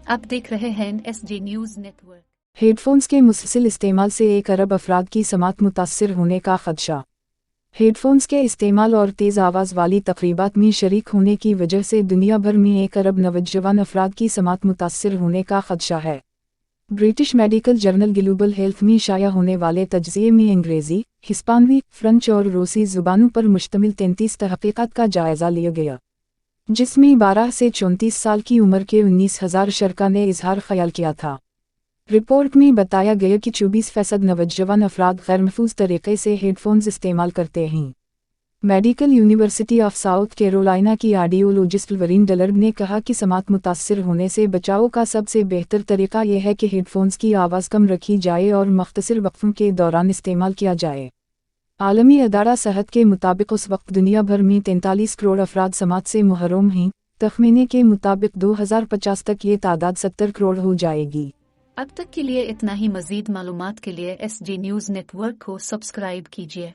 आप देख रहे हैं SG न्यूज़ नेटवर्क। हेडफोन्स के मुसलसल इस्तेमाल से 1 अरब अफराद की समात मुतासर होने का खदशा। हेडफोन्स के इस्तेमाल और तेज़ आवाज़ वाली तकरीबात में शरीक होने की वजह से दुनिया भर में 1 अरब नौजवान अफराद की समात मुतासर होने का खदशा है। British medical journal global health में शाया होने वाले तज्ज़िये में अंग्रेज़ी, हिस्पानवी, फ्रेंच और रूसी ज़ुबानों पर मुश्तमिल 33 तहक़ीक़ात का जायज़ा लिया गया, जिसमें 12 से 34 साल की उम्र के 19,000 शरका ने इजहार ख्याल किया था। रिपोर्ट में बताया गया कि 24% नौजवान अफराद गैर महफूज तरीके से हेडफोन्स इस्तेमाल करते हैं। Medical university of south Carolina की ऑडियोलॉजिस्ट वरीन डलर्ड ने कहा कि समात मुतासर होने से बचाव का सबसे बेहतर तरीका यह है कि हेडफोन्स की आवाज़ कम रखी जाए और मुख्तसर वक्फों के दौरान इस्तेमाल किया जाए। आलमी अदारा सेहत के मुताबिक उस वक्त दुनिया भर में 43 करोड़ अफराद समात से महरूम हैं। तखमीने के मुताबिक 2050 तक ये तादाद 70 करोड़ हो जाएगी। अब तक के लिए इतना ही। मज़ीद मालूमात के लिए SG न्यूज़ नेटवर्क को सब्सक्राइब कीजिए।